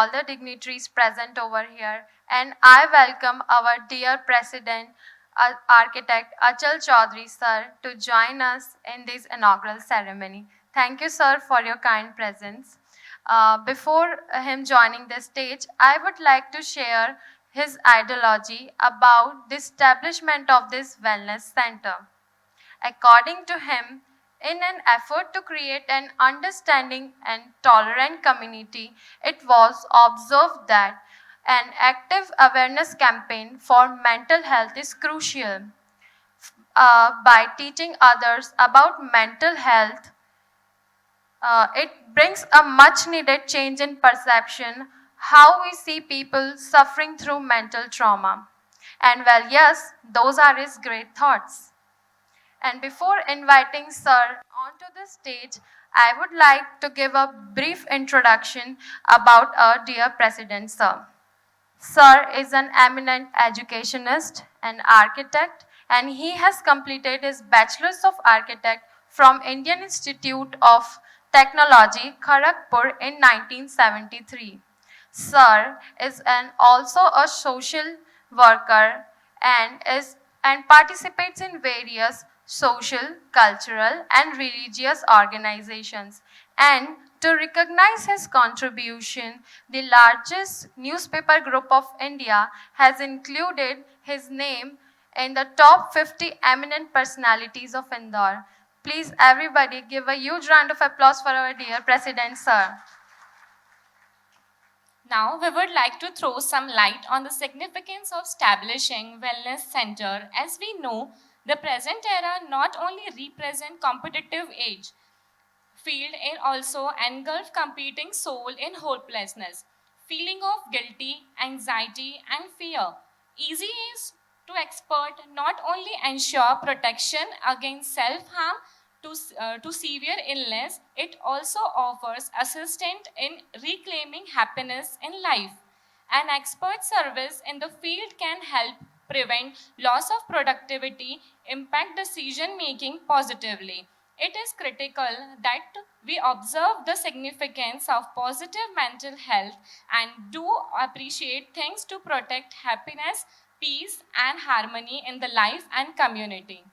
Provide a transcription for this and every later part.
all the dignitaries present over here, and I welcome our dear President, Architect Achal Chaudhary sir, to join us in this inaugural ceremony. Thank you, sir, for your kind presence. Before him joining the stage, I would like to share his ideology about the establishment of this wellness center. According to him, in an effort to create an understanding and tolerant community, it was observed that an active awareness campaign for mental health is crucial. By teaching others about mental health, it brings a much needed change in perception, how we see people suffering through mental trauma. And well, yes, those are his great thoughts. And before inviting Sir onto the stage, I would like to give a brief introduction about our dear President, Sir. Sir is an eminent educationist and architect, and he has completed his Bachelor's of Architect from Indian Institute of Technology, Kharagpur in 1973. Sir is also a social worker and participates in various social, cultural, and religious organizations. And to recognize his contribution, the largest newspaper group of India has included his name in the top 50 eminent personalities of Indore. Please, everybody, give a huge round of applause for our dear President, sir. Now, we would like to throw some light on the significance of establishing Wellness Center. As we know, the present era not only represent competitive age, field and also engulf competing soul in hopelessness, feeling of guilty, anxiety, and fear. Easy is to expert not only ensure protection against self-harm to severe illness, it also offers assistance in reclaiming happiness in life. An expert service in the field can help prevent loss of productivity, impact decision making positively. It is critical that we observe the significance of positive mental health and do appreciate things to protect happiness, peace, and harmony in the life and community.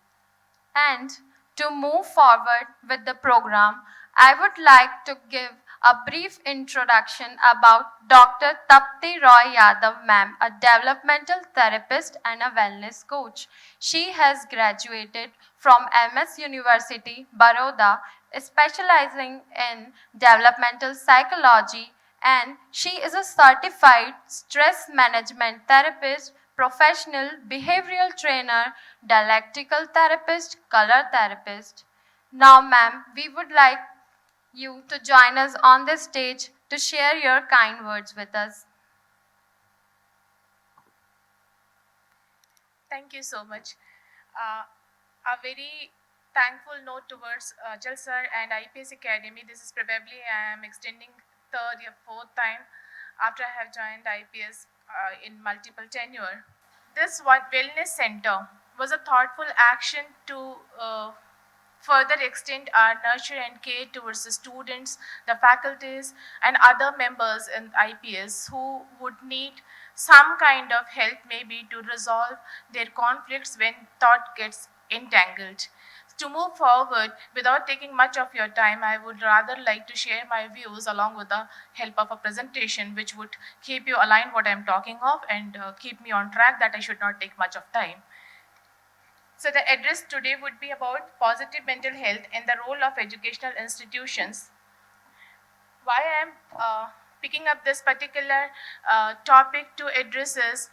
And to move forward with the program, I would like to give a brief introduction about Dr. Tapti Roy Yadav ma'am, a developmental therapist and a wellness coach. She has graduated from MS University, Baroda, specializing in developmental psychology, and she is a certified stress management therapist, professional behavioral trainer, dialectical therapist, color therapist. Now, ma'am, we would like you to join us on this stage to share your kind words with us. Thank you so much. A very thankful note towards Jal sir and IPS Academy. This is probably I am extending third or fourth time after I have joined IPS in multiple tenure. This one wellness center was a thoughtful action to further extend our nurture and care towards the students, the faculties, and other members in IPS who would need some kind of help maybe to resolve their conflicts when thought gets entangled. To move forward without taking much of your time, I would rather like to share my views along with the help of a presentation which would keep you aligned what I'm talking of and keep me on track that I should not take much of time. So the address today would be about positive mental health and the role of educational institutions. Why I am picking up this particular topic to address is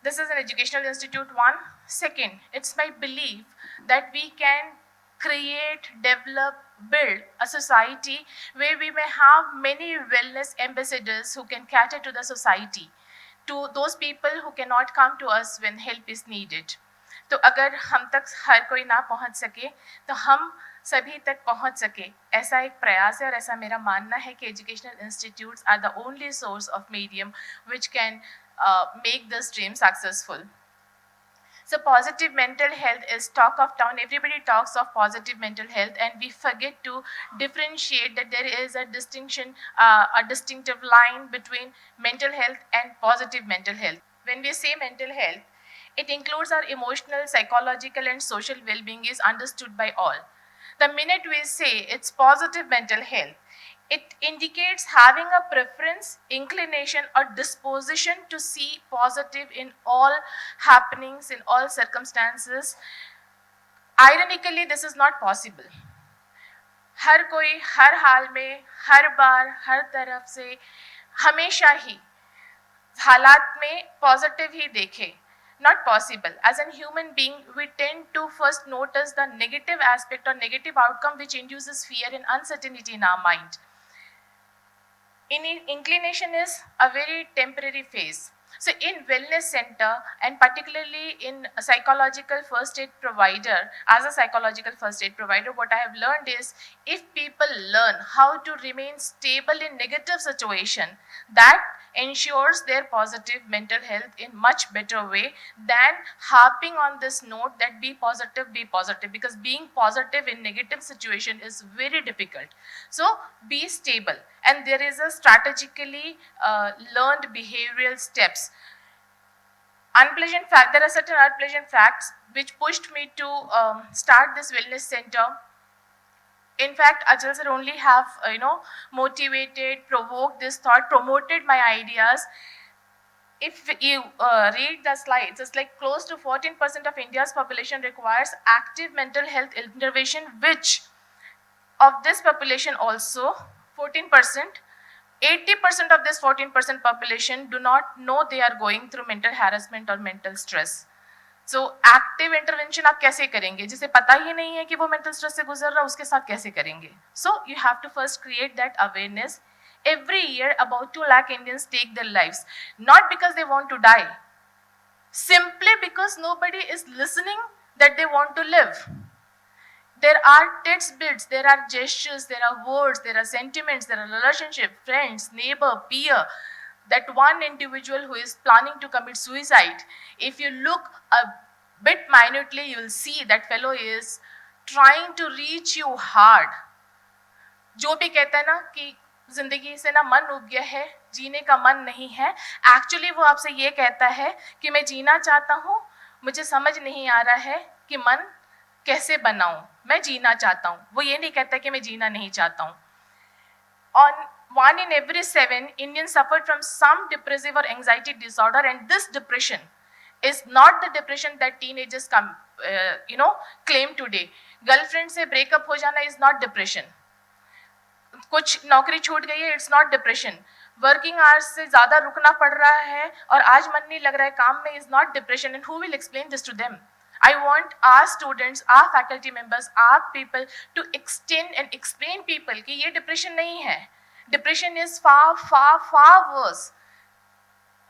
this is an educational institute one. Second, it's my belief that we can create, develop, build a society where we may have many wellness ambassadors who can cater to the society, to those people who cannot come to us when help is needed. तो अगर हम तक हर कोई ना पहुंच सके तो हम सभी तक पहुंच सके ऐसा एक प्रयास है और ऐसा मेरा मानना है कि educational institutes are the only source of medium which can make this dream successful. So positive mental health is talk of town. Everybody talks of positive mental health, and we forget to differentiate that there is a distinction, a distinctive line between mental health and positive mental health. When we say mental health, it includes our emotional, psychological, and social well-being is understood by all. The minute we say it's positive mental health, it indicates having a preference, inclination, or disposition to see positive in all happenings, in all circumstances. Ironically, this is not possible. हर कोई हर हाल में, हर बार, हर तरफ से, हमेशा ही हालात में positive ही देखे. Not possible. As a human being, we tend to first notice the negative aspect or negative outcome which induces fear and uncertainty in our mind. Inclination is a very temporary phase. So in wellness center, and particularly in a psychological first aid provider, as a psychological first aid provider, what I have learned is if people learn how to remain stable in negative situation, that ensures their positive mental health in much better way than harping on this note that be positive, because being positive in negative situation is very difficult. So be stable, and there is a strategically learned behavioral steps. Unpleasant fact, there are certain unpleasant facts which pushed me to start this wellness center. In fact, Ajal sir only have motivated, provoked this thought, promoted my ideas. If you read the slides, it's like close to 14% of India's population requires active mental health intervention, which of this population also 14%, 80% of this 14% population do not know they are going through mental harassment or mental stress. So active intervention आप कैसे करेंगे, जिसे पता ही नहीं है कि वो mental stress से गुजर रहा, उसके साथ कैसे करेंगे? So you have to first create that awareness. Every year about 2 lakh Indians take their lives, not because they want to die, simply because nobody is listening that they want to live. There are text bits, there are gestures, there are words, there are sentiments, there are relationships, friends, neighbor, peer. That one individual who is planning to commit suicide, if you look a bit minutely, you will see that fellow is trying to reach you hard. जो भी कहता है ना कि जिंदगी से ना मन उब गया है, जीने का मन नहीं है, एक्चुअली वो आपसे ये कहता है कि मैं जीना चाहता हूँ, मुझे समझ नहीं आ रहा है कि मन कैसे बनाऊं, मैं जीना चाहता हूं. वो ये नहीं कहता कि मैं जीना नहीं चाहता हूं. On 1 in every 7 Indians suffered from some depressive or anxiety disorder, and this depression is not the depression that teenagers claim today. Girlfriend से breakup हो जाना is not depression. कुछ नौकरी छूट गई है, it's not depression. Working hours से ज़्यादा रुकना पड़ रहा है और आज मन नहीं लग रहा है काम में, is not depression. And who will explain this to them? I want our students, our faculty members, our people to extend and explain people कि ये depression नहीं है. Depression is far, far, far worse.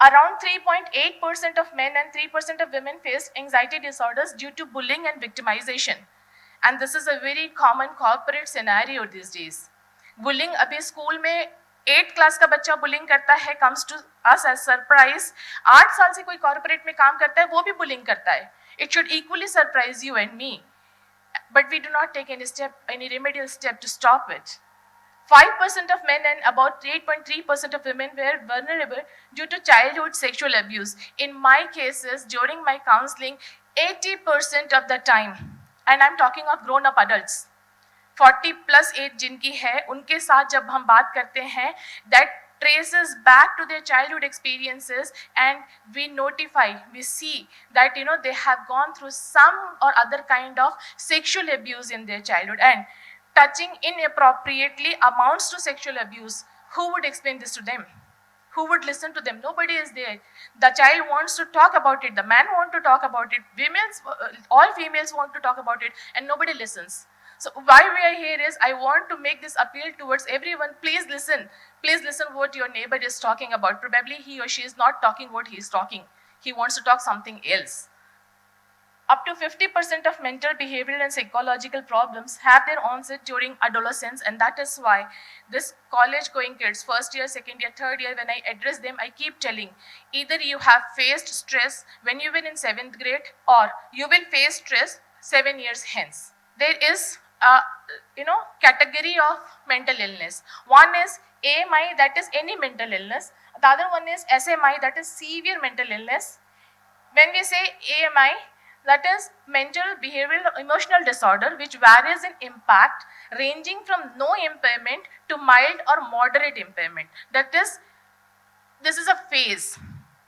Around 3.8% of men and 3% of women face anxiety disorders due to bullying and victimization. And this is a very common corporate scenario these days. Bullying, अभी school में 8th class का बच्चा bullying करता है, comes to us as surprise. 8 साल से कोई corporate में काम करता है, वो भी बुलिंग करता है. It should equally surprise you and me. But we do not take any remedial step to stop it. 5% of men and about 8.3% of women were vulnerable due to childhood sexual abuse. In my cases, during my counseling, 80% of the time, and I'm talking of grown-up adults, 40 plus age जिनकी है, उनके साथ जब हम बात करते हैं, that traces back to their childhood experiences, and we notify, we see that they have gone through some or other kind of sexual abuse in their childhood, and touching inappropriately amounts to sexual abuse. Who would explain this to them? Who would listen to them? Nobody is there. The child wants to talk about it, the man wants to talk about it, all females want to talk about it, and nobody listens. So why we are here is, I want to make this appeal towards everyone. Please listen what your neighbor is talking about. Probably he or she is not talking what he is talking. He wants to talk something else. Up to 50% of mental, behavioral, and psychological problems have their onset during adolescence, and that is why this college going kids, first year, second year, third year, when I address them, I keep telling either you have faced stress when you were in 7th grade, or you will face stress 7 years hence. There is a category of mental illness. One is AMI, that is any mental illness. The other one is SMI, that is severe mental illness. When we say AMI, that is mental, behavioral, emotional disorder, which varies in impact, ranging from no impairment to mild or moderate impairment. That is, this is a phase,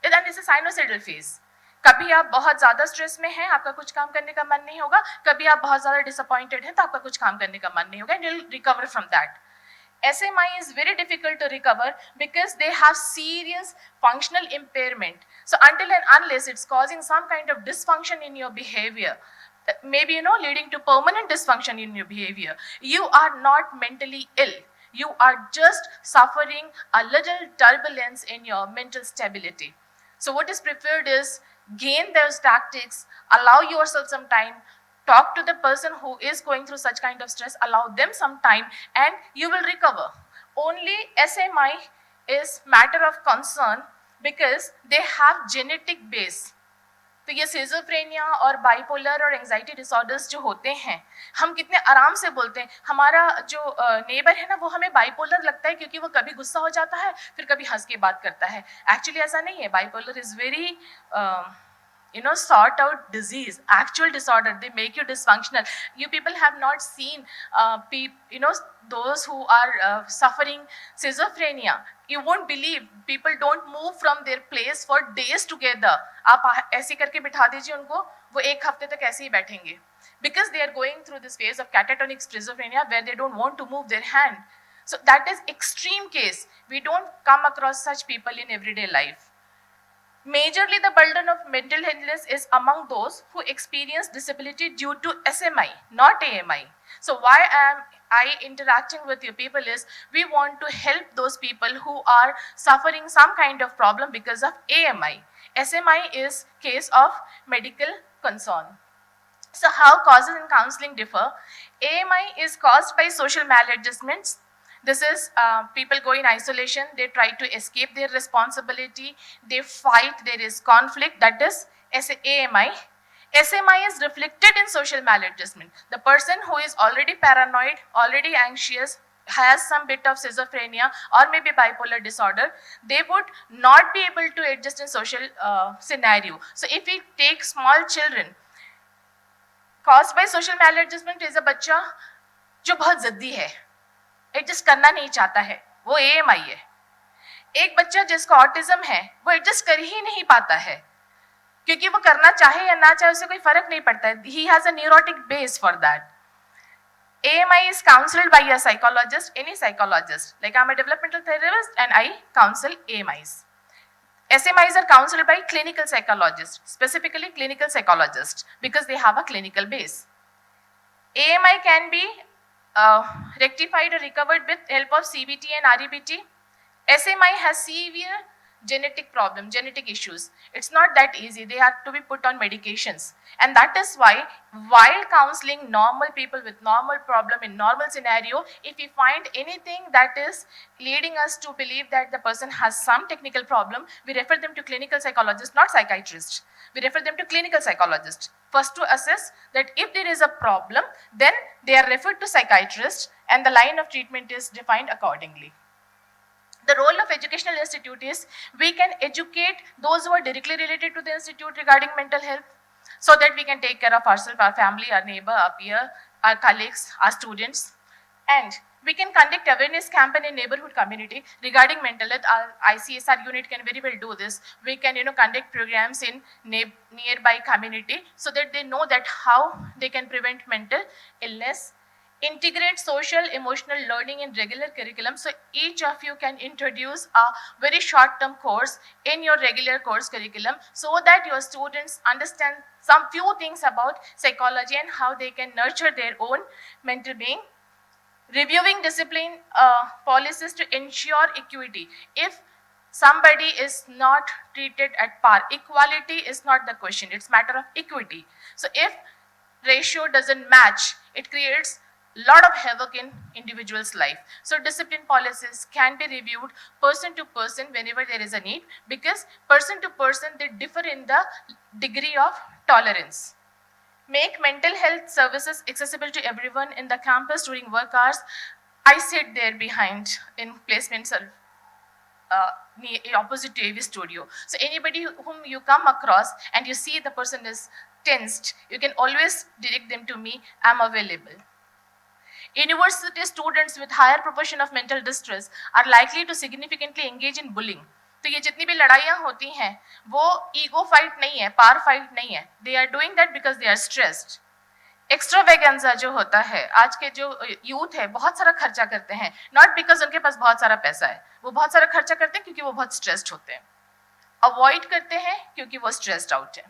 and it's a sinusoidal phase. कभी आप बहुत ज़्यादा stress में हैं, आपका कुछ काम करने का मन नहीं होगा, कभी आप बहुत ज़्यादा डिसअपॉइंटेड हैं, तो आपका कुछ काम करने का मन नहीं होगा, and you'll recover from that. SMI is very difficult to recover because they have serious functional impairment. So until and unless it's causing some kind of dysfunction in your behavior, maybe leading to permanent dysfunction in your behavior, you are not mentally ill. You are just suffering a little turbulence in your mental stability. So what is preferred is gain those tactics, allow yourself some time, talk to the person who is going through such kind of stress, allow them some time, and you will recover. Only SMI is matter of concern because they have genetic base. तो ये schizophrenia और bipolar और anxiety disorders जो होते हैं, हम कितने आराम से बोलते हैं. हमारा जो नेबर है ना, वो हमें बाइपोलर लगता है क्योंकि वो कभी गुस्सा हो जाता है, फिर कभी हंस के बात करता है. एक्चुअली ऐसा नहीं है. Bipolar is very sort out disease, actual disorder. They make you dysfunctional. You people have not seen those who are suffering schizophrenia. You won't believe, people don't move from their place for days together. आप ऐसे करके बिठा दीजिए उनको, वो एक हफ्ते तक ऐसे ही बैठेंगे, because they are going through this phase of catatonic schizophrenia where they don't want to move their hand. So that is extreme case. We don't come across such people in everyday life. Majorly, the burden of mental illness is among those who experience disability due to SMI, not AMI. So why am I interacting with you people is, we want to help those people who are suffering some kind of problem because of AMI. SMI is case of medical concern. So how causes in counseling differ? AMI is caused by social maladjustments. This is people go in isolation, they try to escape their responsibility, they fight, there is conflict, that is AMI. SMI is reflected in social maladjustment. The person who is already paranoid, already anxious, has some bit of schizophrenia or maybe bipolar disorder, they would not be able to adjust in social scenario. So if we take small children, caused by social maladjustment is a बच्चा जो बहुत ज़द्दी है, adjust करना नहीं चाहता है, वो AMI है. एक बच्चा जिसको ऑटिज्म है, वो एडजस्ट कर ही नहीं पाता है, क्योंकि वो करना चाहे या ना चाहे उसे कोई फर्क नहीं पड़ता है. He has a neurotic base for that. AMI is counseled by a psychologist, any psychologist. Like I'm a developmental therapist and I counsel AMIs. SMIs are counseled by clinical psychologists, specifically clinical psychologists, because they have a clinical base. AMI can be rectified or recovered with help of CBT and REBT. SMI has severe genetic problem, genetic issues. It's not that easy. They have to be put on medications. And that is why, while counseling normal people with normal problem in normal scenario, if we find anything that is leading us to believe that the person has some technical problem, we refer them to clinical psychologists, not psychiatrists. We refer them to clinical psychologists. First to assess that if there is a problem, then they are referred to psychiatrists and the line of treatment is defined accordingly. The role of educational institute is, we can educate those who are directly related to the institute regarding mental health, so that we can take care of ourselves, our family, our neighbor, our peer, our colleagues, our students. And we can conduct awareness campaign in neighborhood community regarding mental health. Our ICSR unit can very well do this. We can conduct programs in nearby community so that they know that how they can prevent mental illness. Integrate social emotional learning in regular curriculum. So each of you can introduce a very short-term course in your regular course curriculum so that your students understand some few things about psychology and how they can nurture their own mental being. Reviewing discipline policies to ensure equity. If Somebody is not treated at par. Equality is not the question, it's matter of equity. So if ratio doesn't match, it creates lot of havoc in individual's life. So discipline policies can be reviewed person to person whenever there is a need, because person to person they differ in the degree of tolerance. Make mental health services accessible to everyone in the campus during work hours. I sit there behind in placement opposite to AV studio. So anybody whom you come across and you see the person is tensed, you can always direct them to me. I'm available. University students with higher proportion of mental distress are likely to significantly engage in bullying. तो ये जितनी भी लड़ाइयाँ होती हैं वो ego fight नहीं है, पार फाइट नहीं है. They are doing that because they are stressed. Extravaganza जो होता है, आज के जो यूथ है बहुत सारा खर्चा करते हैं, नॉट बिकॉज उनके पास बहुत सारा पैसा है, वो बहुत सारा खर्चा करते हैं क्योंकि वो बहुत स्ट्रेस्ड होते हैं. अवॉइड करते हैं क्योंकि वो स्ट्रेस्ड आउट है.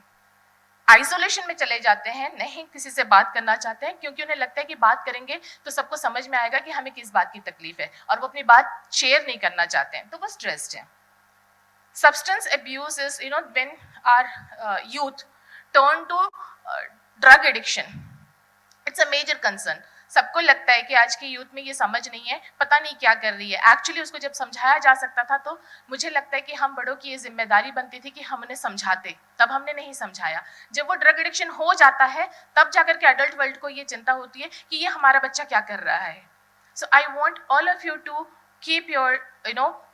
आइसोलेशन में चले जाते हैं, नहीं किसी से बात करना चाहते हैं क्योंकि उन्हें लगता है कि बात करेंगे तो सबको समझ में आएगा कि हमें किस बात की तकलीफ है, और वो अपनी बात शेयर नहीं करना चाहते हैं, तो वो स्ट्रेस्ड है. Substance abuse is, when our youth turn to drug addiction, it's a major concern. सबको लगता है कि आज की यूथ में ये समझ नहीं है, पता नहीं क्या कर रही है. एक्चुअली उसको जब समझाया जा सकता था तो मुझे लगता है कि हम बड़ों की ये जिम्मेदारी बनती थी कि हम उन्हें समझाते, तब हमने नहीं समझाया. जब वो ड्रग एडिक्शन हो जाता है तब जाकर के एडल्ट वर्ल्ड को ये चिंता होती है कि ये हमारा बच्चा क्या कर रहा है. So I want all of you to keep your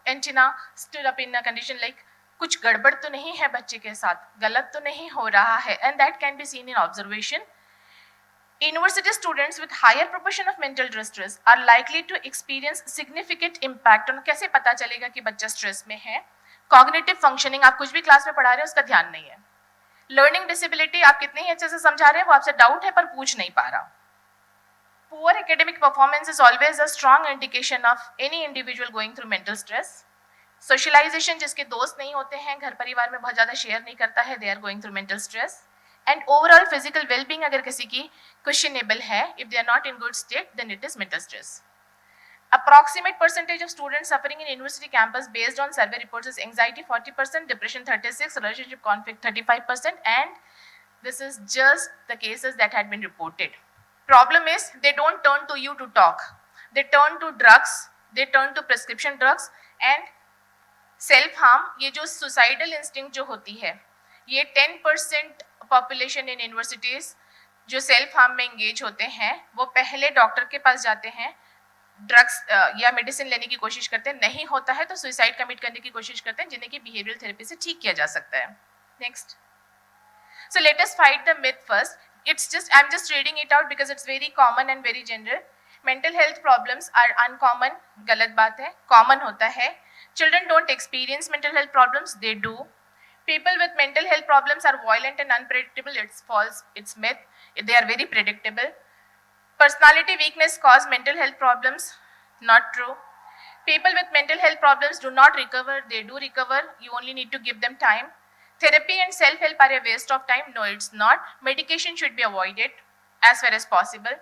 antenna still up in a condition like कुछ गड़बड़ तो नहीं है बच्चे के साथ, गलत तो नहीं हो रहा है, and that can be seen in observation. University students with higher proportion of mental distress are likely to experience significant impact on. कैसे पता चलेगा कि बच्चा स्ट्रेस में है? Cognitive functioning, आप कुछ भी क्लास में पढ़ा रहे हैं उसका ध्यान नहीं है. Learning disability, आप कितने ही अच्छे से समझा रहे हैं वो आपसे डाउट है पर पूछ नहीं पा रहा. Poor academic performance is always a strong indication of any individual going through mental stress. Socialization, जिसके दोस्त नहीं होते हैं, घर परिवार में बहुत ज़्यादा शेयर नहीं करता है, they are going through mental stress. And overall physical well-being अगर किसी की questionable है, if they are not in good state, then it is mental stress. Approximate percentage of students suffering in university campus based on survey reports is anxiety 40%, depression 36%, relationship conflict 35%, and this is just the cases that had been reported. Problem is they don't turn to you to talk. They turn to drugs, they turn to prescription drugs and self harm. ये जो suicidal instinct जो होती है, ये 10% population in universities जो self harm में engage होते हैं वो पहले डॉक्टर के पास जाते हैं, ड्रग्स या मेडिसिन लेने की कोशिश करते हैं, नहीं होता है तो सुसाइड कमिट करने की कोशिश करते हैं, जिन्हें कि बिहेवियरल थेरेपी से ठीक किया जा सकता है. Next. So let us fight the myth first. I am just reading it out because it's very common and very general. Mental health problems are uncommon, गलत बात है, कॉमन होता है. Children don't experience mental health problems, they do. People with mental health problems are violent and unpredictable. It's false. It's myth. They are very predictable. Personality weakness cause mental health problems. Not true. People with mental health problems do not recover. They do recover. You only need to give them time. Therapy and self-help are a waste of time. No, it's not. Medication should be avoided as far as possible.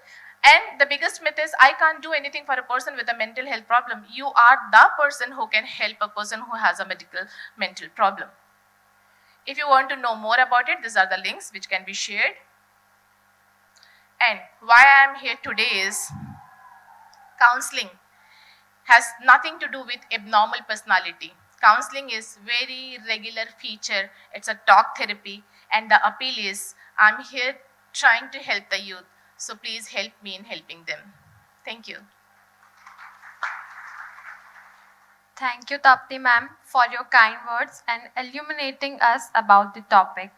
And the biggest myth is I can't do anything for a person with a mental health problem. You are the person who can help a person who has a mental problem. If you want to know more about it, these are the links which can be shared. And why I am here today is counseling has nothing to do with abnormal personality. Counseling is very regular feature. It's a talk therapy, and the appeal is I'm here trying to help the youth. So please help me in helping them. Thank you. Thank you, Tapti ma'am, for your kind words and illuminating us about the topic.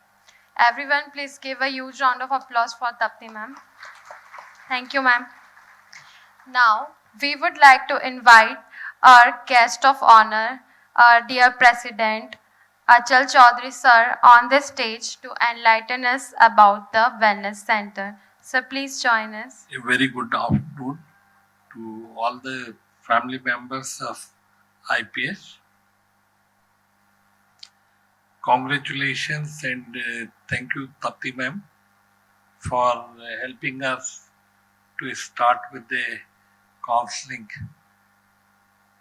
Everyone, please give a huge round of applause for Tapti ma'am. Thank you, ma'am. Now, we would like to invite our guest of honor, our dear President, Achal Chaudhary sir, on the stage to enlighten us about the Wellness Center. So please join us. A very good afternoon to all the family members of IPS. Congratulations and thank you, Tapti ma'am, for helping us to start with the counseling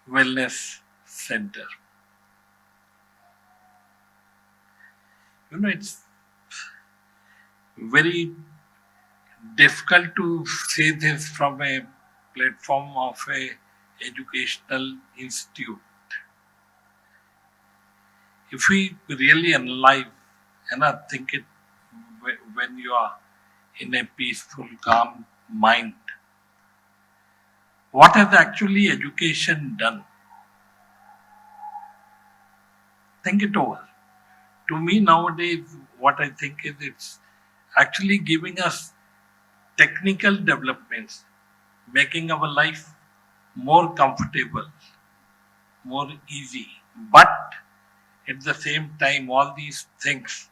wellness center. It's very difficult to say this from a platform of a educational institute. If we really analyze and I think it when you are in a peaceful, calm mind, what has actually education done? Think it over. To me nowadays, what I think is it's actually giving us technical developments, making our life more comfortable, more easy. But at the same time, all these things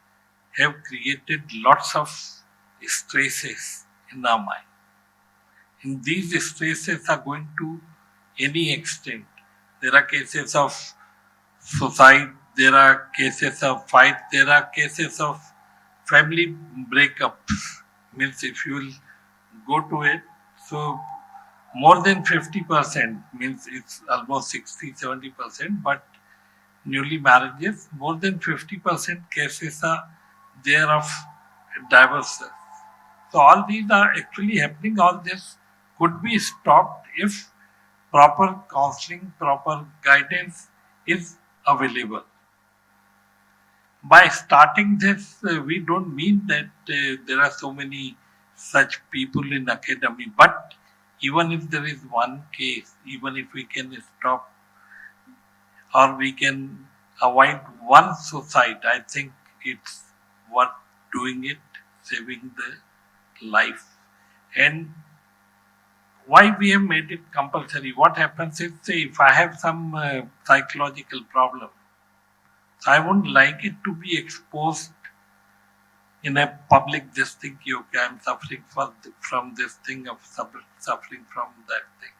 have created lots of stresses in our mind. And these stresses are going to any extent. There are cases of suicide, there are cases of fight, there are cases of family breakups. Means if you will go to it, so more than 50% means it's almost 60-70%, but newly marriages, more than 50% cases are there of divorces. So all these are actually happening. All this could be stopped if proper counseling, proper guidance is available. By starting this, we don't mean that there are so many such people in academy, but even if there is one case, even if we can stop or we can avoid one suicide, I think it's worth doing it, saving the life. And why we have made it compulsory? What happens is, say, if I have some psychological problem, so I wouldn't like it to be exposed in a public this thing. Okay, I'm suffering from this thing, of suffering from that thing.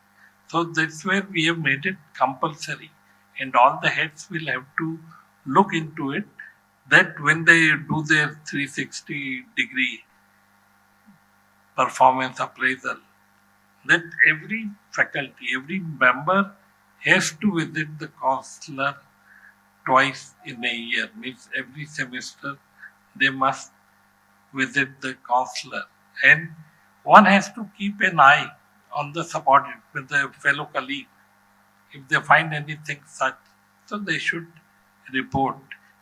So that's where we have made it compulsory, and all the heads will have to look into it. That when they do their 360-degree performance appraisal, that every faculty, every member has to visit the counselor twice in a year. Means every semester they must visit the counselor, and one has to keep an eye on the subordinate with the fellow colleague. If they find anything such, so they should report.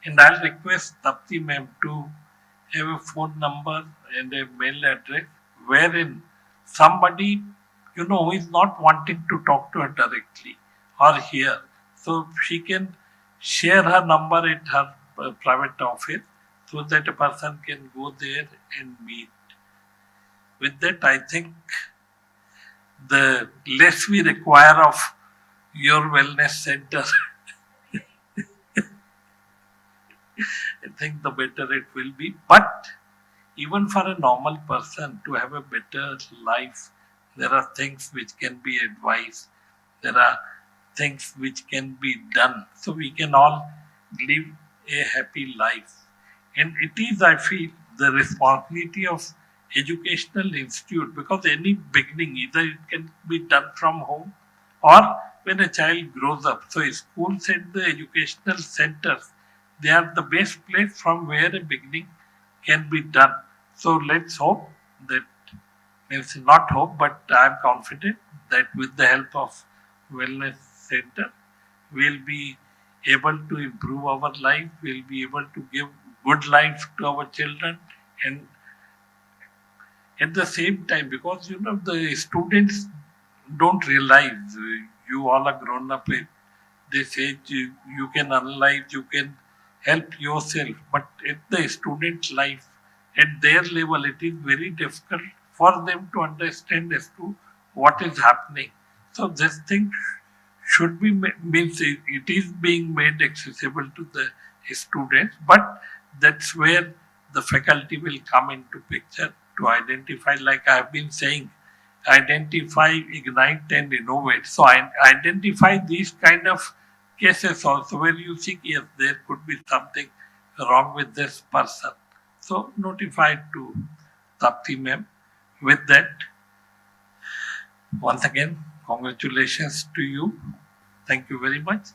And I'll request Tapti ma'am to have a phone number and a mail address wherein somebody, who is not wanting to talk to her directly or here, so she can share her number at her private office so that a person can go there and meet. With that, I think the less we require of your wellness center, I think the better it will be. But even for a normal person to have a better life, there are things which can be advised. There are things which can be done. So we can all live a happy life. And it is, I feel, the responsibility of educational institute, because any beginning, either it can be done from home or when a child grows up. So schools and the educational centers, they are the best place from where a beginning can be done. So let's hope that, means not hope, but I am confident that with the help of wellness center, we'll be able to improve our life. We'll be able to give good life to our children, and at the same time, because the students don't realize, you all are grown up at this age, you can analyze, you can help yourself, but at the student life, at their level, it is very difficult for them to understand as to what is happening. So this thing should be means it is being made accessible to the students, but that's where the faculty will come into picture to identify, like I have been saying, identify, ignite, and innovate. So I identify these kind of cases also where you think, yes, there could be something wrong with this person. So notify to Tapti ma'am. With that, once again, congratulations to you. Thank you very much.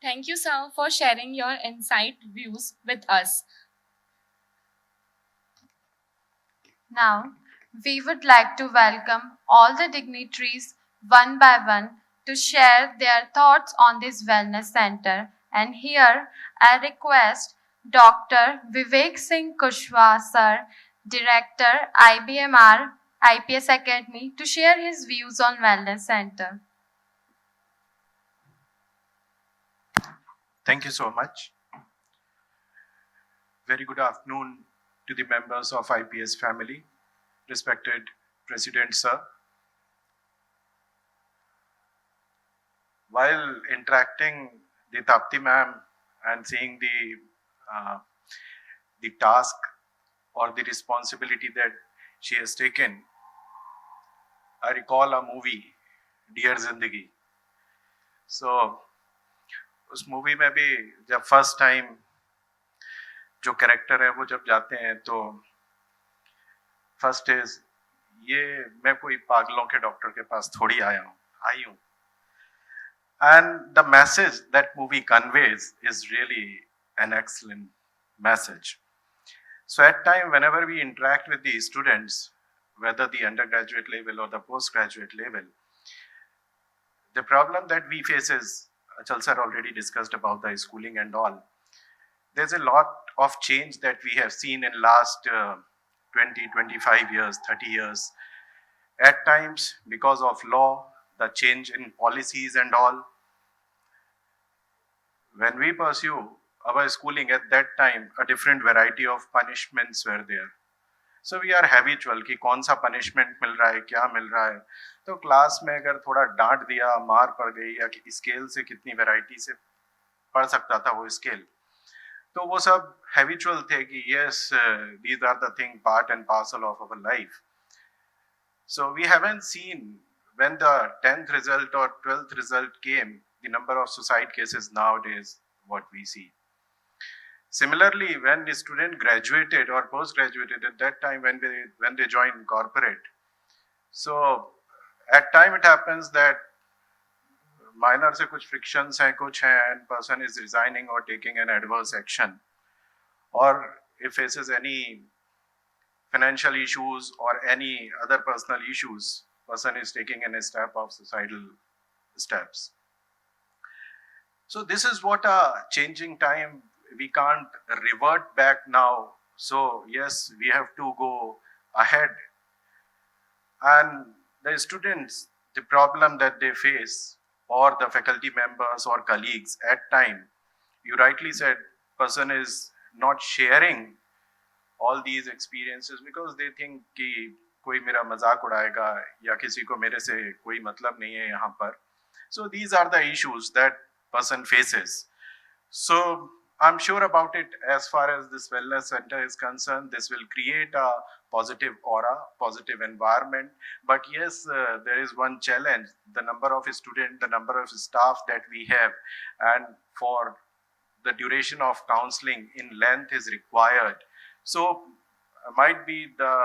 Thank you, sir, for sharing your insight views with us. Now, we would like to welcome all the dignitaries one by one to share their thoughts on this wellness center. And here, I request Dr. Vivek Singh Kushwaha, sir, Director, IBMR, IPS Academy, to share his views on wellness center. Thank you so much. Very good afternoon to the members of IPS family, respected President Sir. While interacting the Tapti ma'am and seeing the task or the responsibility that she has taken, I recall a movie, Dear Zindagi. So, उस movie में भी जब first time जो character है वो जब जाते हैं तो फर्स्ट इज ये मैं कोई पागलों के डॉक्टर के पास थोड़ी आई हूँ and the message that movie conveys is really an excellent message. So at time whenever we interact with the students, whether the undergraduate level or the postgraduate level, the problem that we face is, Achal sir already discussed about the schooling and all. There's a lot of change that we have seen in last 20, 25 years, 30 years. At times, because of law, the change in policies and all. When we pursue our schooling at that time, a different variety of punishments were there. So we are habitual कि कौन सा punishment मिल रहा है, क्या मिल रहा है. तो class में अगर थोड़ा डांट दिया, मार पड़ गई या स्केल से कितनी वैरायटी से पढ़ सकता था वो स्केल, तो वो सब habitual थे कि yes, these are the thing part and parcel of our life. So we haven't seen when the 10th result or 12th result came, the number of suicide cases nowadays, what we see. Similarly, when the student graduated or post-graduated, at that time when they join corporate, so at time it happens that minor से कुछ frictions हैं, कुछ हैं, and person is resigning or taking an adverse action, or if faces any financial issues or any other personal issues, person is taking a step of suicidal steps. So this is what a changing time, we can't revert back now. So yes, we have to go ahead. And the students, the problem that they face, or the faculty members or colleagues at time, you rightly said, person is not sharing all these experiences because they think कि कोई मेरा मजाक उड़ाएगा या किसी को मेरे से कोई मतलब नहीं है यहाँ पर. So these are the issues that person faces. So I'm sure about it. As far as this wellness center is concerned, this will create a positive aura, positive environment. But yes, there is one challenge: the number of students, the number of staff that we have, and for the duration of counseling in length is required. So might be the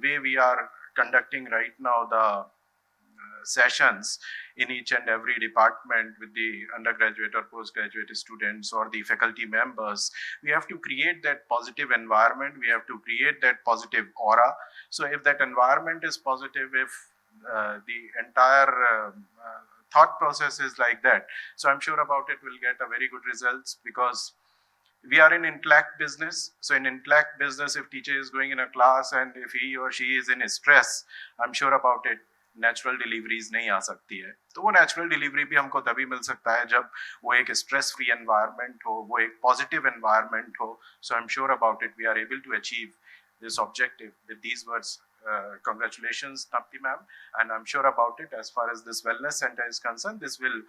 way we are conducting right now the sessions in each and every department with the undergraduate or postgraduate students or the faculty members. We have to create that positive environment. We have to create that positive aura. So if that environment is positive, if the entire thought process is like that, so I'm sure about it will get a very good results, because we are in intellect business. So in intellect business, if teacher is going in a class and if he or she is in stress, I'm sure about it, natural deliveries नहीं आ सकती है. तो वो natural delivery भी हमको तभी मिल सकता है जब वो एक स्ट्रेस फ्री एनवायरनमेंट हो, वो एक पॉजिटिव एनवायरनमेंट हो. So I am sure about it we are able to achieve this objective. With these words, congratulations Tapti ma'am, and I'm sure about it, as far as this wellness center is concerned, this will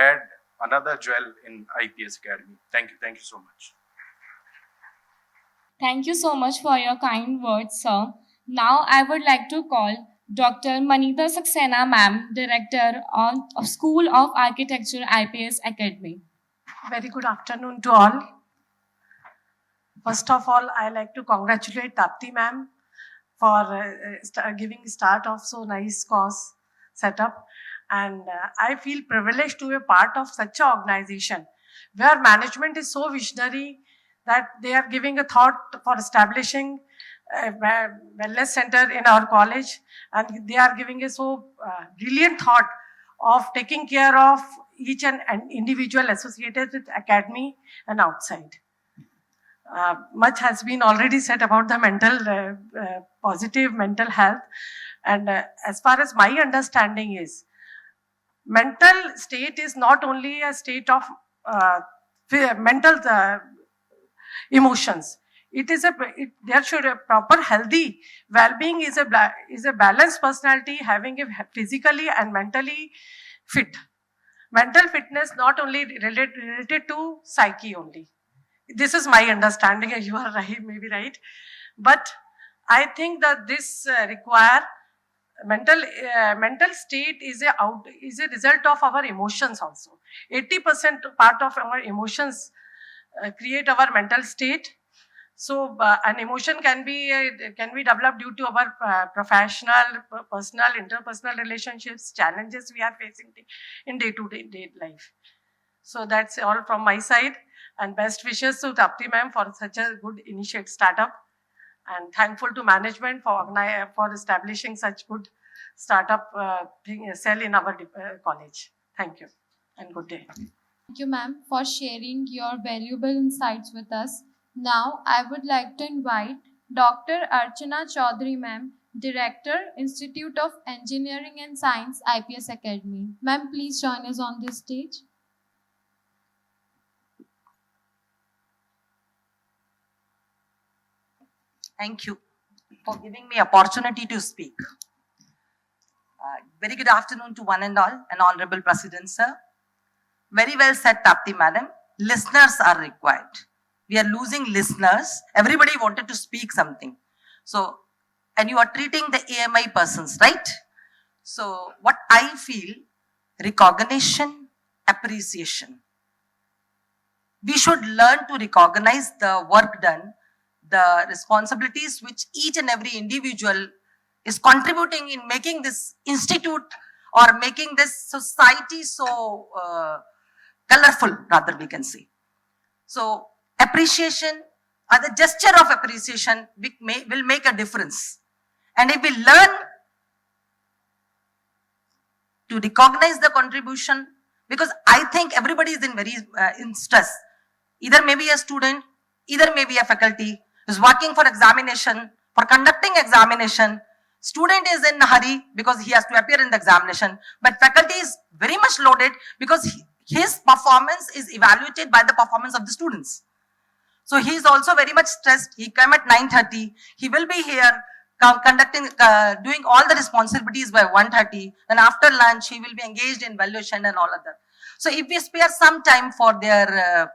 add another jewel in IPS Academy. Thank you so much. Thank you so much for your kind words, sir. Now I would like to call Dr. Manita Saxena ma'am, Director of School of Architecture, IPS Academy. Very good afternoon to all. First of all, I like to congratulate Tapti ma'am for giving start of so nice course setup, and I feel privileged to be a part of such an organization where management is so visionary that they are giving a thought for establishing wellness center in our college, and they are giving a so brilliant thought of taking care of each and individual associated with academy and outside. Much has been already said about the positive mental health, and as far as my understanding is, mental state is not only a state of mental emotions. It is there should a proper healthy well-being is a balanced personality having a physically and mentally fit. Mental fitness not only related to psyche only. This is my understanding, and you are right, maybe right, but I think that this require mental state is a result of our emotions also. 80% part of our emotions create our mental state. So an emotion can be developed due to our professional, personal, interpersonal relationships, challenges we are facing in day to day life. So that's all from my side, and best wishes to Tapti ma'am for such a good initiate startup, and thankful to management for establishing such good startup cell in our college. Thank you and good day. Thank you, ma'am, for sharing your valuable insights with us. Now, I would like to invite Dr. Archana Chaudhary, ma'am, Director, Institute of Engineering and Science, IPS Academy. Ma'am, please join us on this stage. Thank you for giving me opportunity to speak. Very good afternoon to one and all, and Honorable President, sir. Very well said, Tapti madam. Listeners are required. We are losing listeners. Everybody wanted to speak something. So, and you are treating the AMI persons, right? So, what I feel, recognition, appreciation. We should learn to recognize the work done, the responsibilities which each and every individual is contributing in making this institute or making this society so colorful, rather we can say. So appreciation or the gesture of appreciation will make a difference. And if we learn to recognize the contribution, because I think everybody is in stress. Either maybe a student, either maybe a faculty is working for examination, for conducting examination. Student is in a hurry because he has to appear in the examination, but faculty is very much loaded because his performance is evaluated by the performance of the students. So he is also very much stressed. He came at 9:30. He will be here doing all the responsibilities by 1:30. Then after lunch, he will be engaged in valuation and all of that. So if we spare some time for their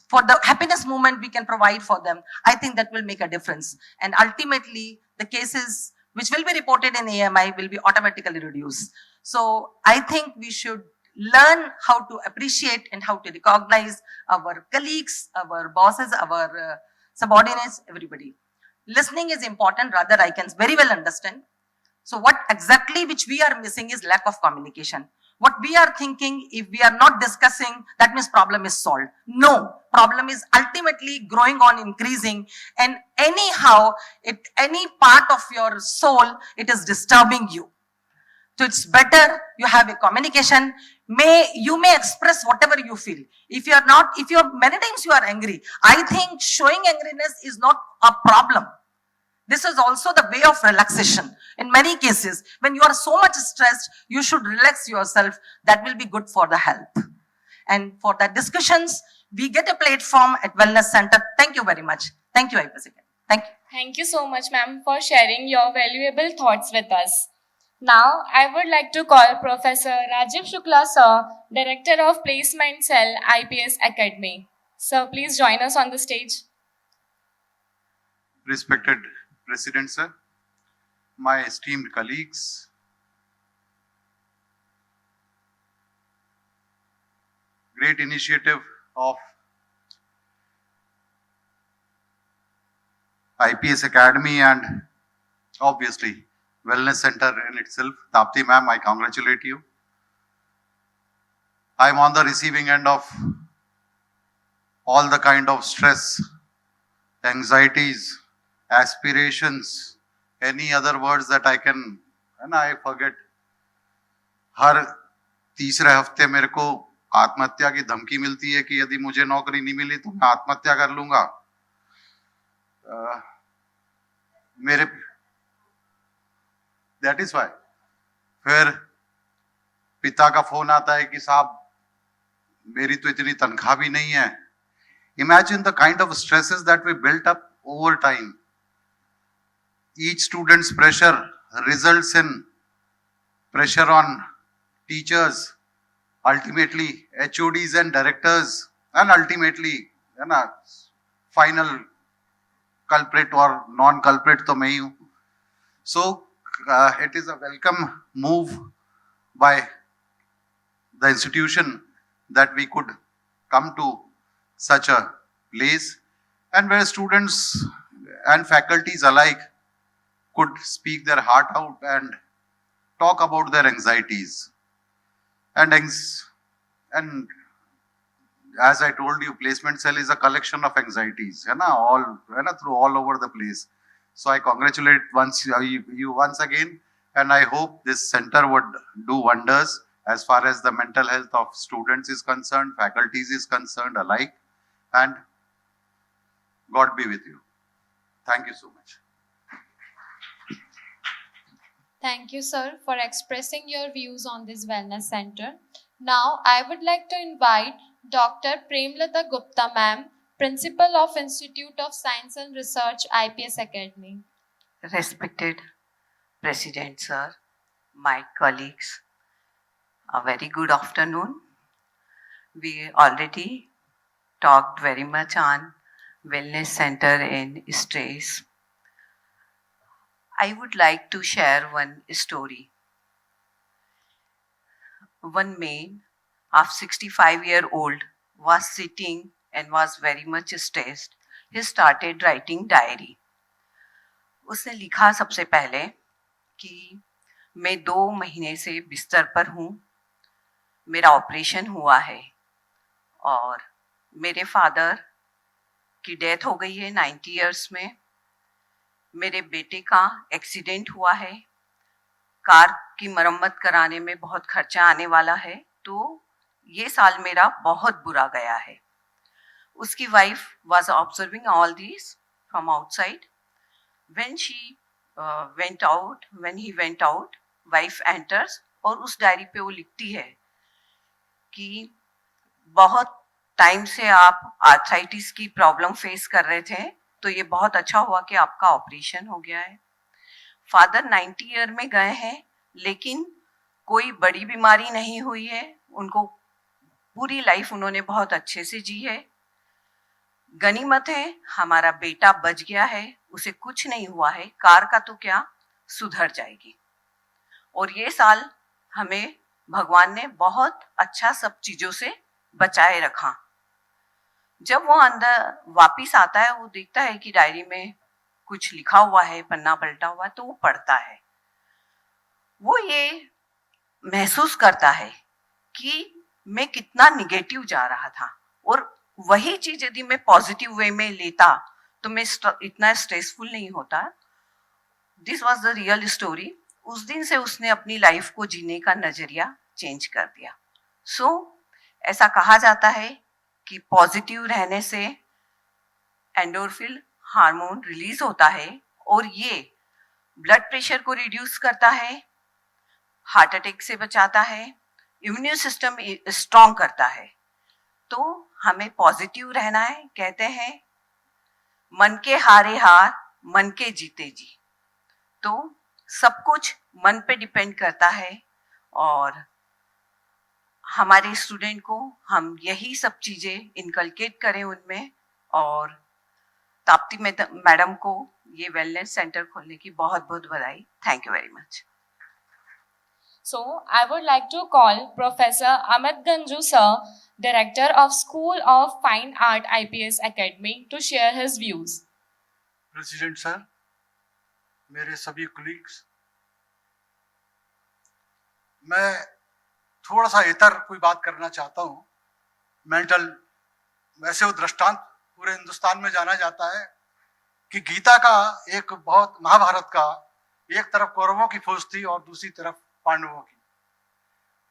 for the happiness movement we can provide for them, I think that will make a difference. And ultimately, the cases which will be reported in AMI will be automatically reduced. So I think we should learn how to appreciate and how to recognize our colleagues, our bosses, our subordinates, everybody. Listening is important, rather I can very well understand. So what exactly which we are missing is lack of communication. What we are thinking, if we are not discussing, that means problem is solved. No, problem is ultimately growing on, increasing, and anyhow, any part of your soul, it is disturbing you. So it's better you have a communication. You may express whatever you feel. If many times you are angry, I think showing angriness is not a problem. This is also the way of relaxation. In many cases, when you are so much stressed, you should relax yourself. That will be good for the health. And for the discussions, we get a platform at Wellness Center. Thank you very much. Thank you, IPS. Thank you. Thank you so much, ma'am, for sharing your valuable thoughts with us. Now, I would like to call Professor Rajiv Shukla, sir, Director of Placement Cell, IPS Academy. Sir, please join us on the stage. Respected President, sir, my esteemed colleagues, great initiative of IPS Academy and obviously Wellness Center in itself. Tapti ma'am, I congratulate you. I'm on the receiving end of all the kind of stress anxieties, aspirations, any other words that I can, and I forget. हर तीसरे हफ्ते मेरे को आत्महत्या की धमकी मिलती है कि यदि मुझे नौकरी नहीं मिली तो मैं आत्महत्या कर लूंगा। मेरे दैट इज वाई फिर पिता का फोन आता है कि साहब मेरी तो इतनी तनख्वाह भी नहीं है। Imagine the kind of stresses that we built up over time. Each student's pressure results in pressure on teachers, ultimately HODs and directors, and ultimately final culprit or non-culprit तो मैं ही हूँ। So it is a welcome move by the institution that we could come to such a place and where students and faculties alike could speak their heart out and talk about their anxieties and as I told you, placement cell is a collection of anxieties, through all over the place. So I congratulate you once again, and I hope this center would do wonders as far as the mental health of students is concerned, faculties is concerned alike, and God be with you. Thank you so much. Thank you, sir, for expressing your views on this wellness center. Now, I would like to invite Dr. Premlata Gupta, ma'am, Principal of Institute of Science and Research, IPS Academy. Respected President, sir, my colleagues, a very good afternoon. We already talked very much on wellness center and stress. I would like to share one story. One man of 65-year-old was sitting and was very much stressed. He started writing diary. उसने लिखा सबसे पहले कि मैं 2 महीने से बिस्तर पर हूँ, मेरा ऑपरेशन हुआ है और मेरे फादर की डेथ हो गई है 90 इयर्स में। मेरे बेटे का एक्सीडेंट हुआ है, कार की मरम्मत कराने में बहुत खर्चा आने वाला है, तो ये साल मेरा बहुत बुरा गया है। उसकी wife was observing all this from outside. when he went out, wife enters और उस डायरी पे वो लिखती है कि बहुत टाइम से आप आर्थराइटिस की प्रॉब्लम फेस कर रहे थे, तो ये बहुत अच्छा हुआ कि आपका ऑपरेशन हो गया है। फादर 90 ईयर में गए हैं, लेकिन कोई बड़ी बीमारी नहीं हुई है, उनको पूरी लाइफ उन्होंने बहुत अच्छे से जी है। गनीमत है हमारा बेटा बच गया है, उसे कुछ नहीं हुआ है, कार का तो क्या सुधर जाएगी। और ये साल हमें भगवान ने बहुत अच्छा सब चीजों से बचाए रखा। जब वो अंदर वापिस आता है, वो देखता है कि डायरी में कुछ लिखा हुआ है, पन्ना पलटा हुआ है, तो वो पढ़ता है। वो ये महसूस करता है कि मैं कितना निगेटिव जा रहा था, और वही चीज यदि मैं पॉजिटिव वे में लेता तो मैं इतना स्ट्रेसफुल नहीं होता। This was the real story. उस दिन से उसने अपनी लाइफ को जीने का नजरिया चेंज कर दिया। ऐसा कहा जाता है कि पॉजिटिव रहने से एंडोर्फिन हार्मोन रिलीज होता है और ये ब्लड प्रेशर को रिड्यूस करता है, हार्ट अटैक से बचाता है, इम्यून सिस्टम स्ट्रॉन्ग करता है। तो हमें पॉजिटिव रहना है। कहते हैं मन के हारे हार, मन के जीते जी। तो सब कुछ मन पे डिपेंड करता है, और हमारे स्टूडेंट को हम यही सब चीजें इनकलकेट करें उनमें। और ताप्ती मैडम को ये वेलनेस सेंटर खोलने की बहुत बहुत बधाई। Thank you very much. So, I would like to call Professor Amit Ganju sir, Director of School of Fine Art IPS Academy, to share his views. President sir, मेरे सभी colleagues, मैं थोड़ा सा इतर कोई बात करना चाहता हूँ। मेंटल वैसे वो दृष्टांत पूरे हिंदुस्तान में जाना जाता है कि गीता का एक बहुत, महाभारत का एक तरफ कौरवों की फौज थी और दूसरी तरफ पांडवों की,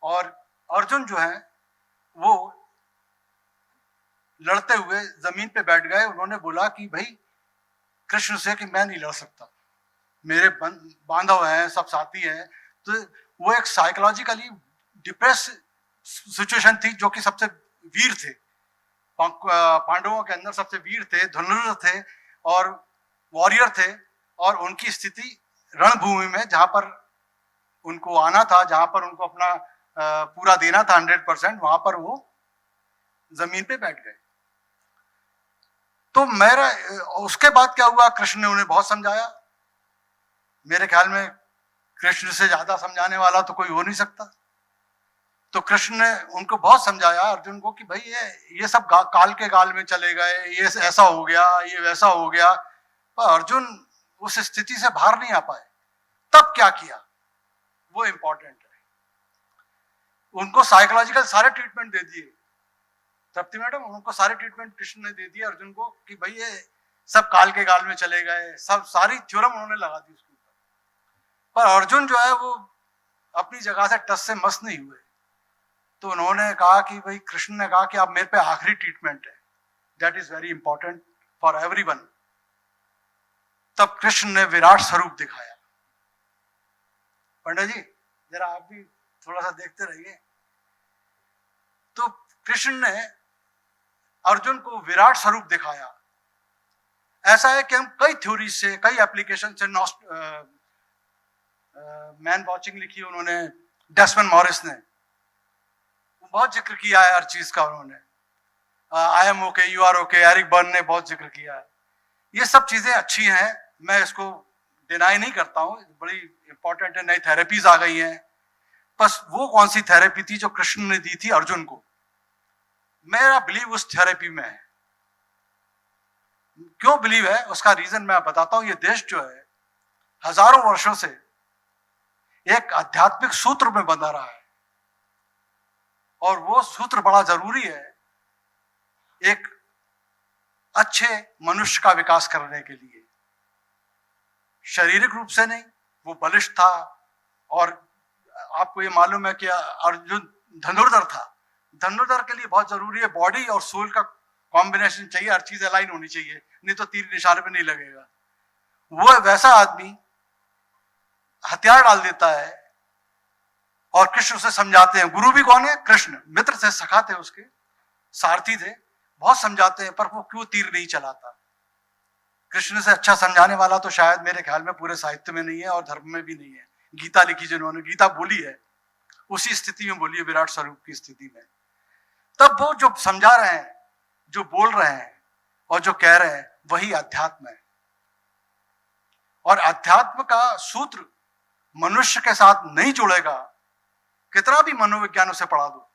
और अर्जुन जो है वो लड़ते हुए जमीन पे बैठ गए। उन्होंने बोला कि भाई कृष्ण से कि मैं नहीं लड़ सकता, मेरे बांधव हैं, सब साथी हैं। तो वो एक साइकोलॉजिकली डिप्रेस सिचुएशन थी, जो कि सबसे वीर थे, पांडवों के अंदर सबसे वीर थे, धनुर्धर थे और वॉरियर थे, और उनकी स्थिति रणभूमि में जहां पर उनको आना था, जहां पर उनको अपना पूरा देना था 100%, वहां पर वो जमीन पे बैठ गए। तो मेरा उसके बाद क्या हुआ, कृष्ण ने उन्हें बहुत समझाया। मेरे ख्याल में कृष्ण से ज्यादा समझाने वाला तो कोई हो नहीं सकता। तो कृष्ण ने उनको बहुत समझाया अर्जुन को कि भाई ये सब काल के गाल में चले गए, ये ऐसा हो गया, ये वैसा हो गया। पर अर्जुन उस स्थिति से बाहर नहीं आ पाए। तब क्या किया, वो इंपॉर्टेंट है। उनको साइकोलॉजिकल सारे ट्रीटमेंट दे दिए, तृप्ति मैडम, उनको सारे ट्रीटमेंट कृष्ण ने दे दिए अर्जुन को कि भाई ये सब काल के गाल में चले गए, सब सारी थ्योरम उन्होंने लगा दी उसके ऊपर। पर अर्जुन जो है वो अपनी जगह से टस से मस नहीं हुए। तो उन्होंने कहा कि भाई, कृष्ण ने कहा कि आप मेरे पे आखिरी ट्रीटमेंट है, that is very important for everyone. तब कृष्ण ने विराट स्वरूप दिखाया। पंडित जी जरा आप भी थोड़ा सा देखते रहिए। तो कृष्ण ने अर्जुन को विराट स्वरूप दिखाया। ऐसा है कि हम कई थ्योरी से, कई एप्लीकेशन से, मैन वॉचिंग लिखी उन्होंने, डेस्मन मॉरिस ने, बहुत जिक्र किया है हर चीज का उन्होंने। I am okay, you are okay, Eric Berne ने बहुत जिक्र किया है। ये सब चीजें अच्छी हैं, मैं इसको डिनाई नहीं करता हूँ, बड़ी इंपॉर्टेंट है। नई थेरेपीज आ गई हैं। बस वो कौन सी थेरेपी थी जो कृष्ण ने दी थी अर्जुन को, मेरा बिलीव उस थेरेपी में है। क्यों बिलीव है उसका रीजन मैं बताता हूं। ये देश जो है हजारों वर्षों से एक आध्यात्मिक सूत्र में बंधा रहा है, और वो सूत्र बड़ा जरूरी है एक अच्छे मनुष्य का विकास करने के लिए। शारीरिक रूप से नहीं, वो बलिष्ठ था, और आपको ये मालूम है कि अर्जुन धनुर्धर था। धनुर्धर के लिए बहुत जरूरी है बॉडी और सोल का कॉम्बिनेशन चाहिए, हर चीज अलाइन होनी चाहिए, नहीं तो तीर निशाने पे नहीं लगेगा। वो वैसा आदमी हथियार डाल देता है, और कृष्ण उसे समझाते हैं। गुरु भी कौन है? कृष्ण। मित्र थे, सखा थे, उसके सारथी थे, बहुत समझाते हैं, पर वो क्यों तीर नहीं चलाता। कृष्ण से अच्छा समझाने वाला तो शायद मेरे ख्याल में पूरे साहित्य में नहीं है, और धर्म में भी नहीं है। गीता लिखी जिन्होंने, गीता बोली है, उसी स्थिति में बोली है, विराट स्वरूप की स्थिति में। तब वो जो समझा रहे हैं, जो बोल रहे हैं और जो कह रहे हैं, वही अध्यात्म है। और अध्यात्म का सूत्र मनुष्य के साथ नहीं जुड़ेगा, कितना भी मनोविज्ञान उसे पढ़ा दो।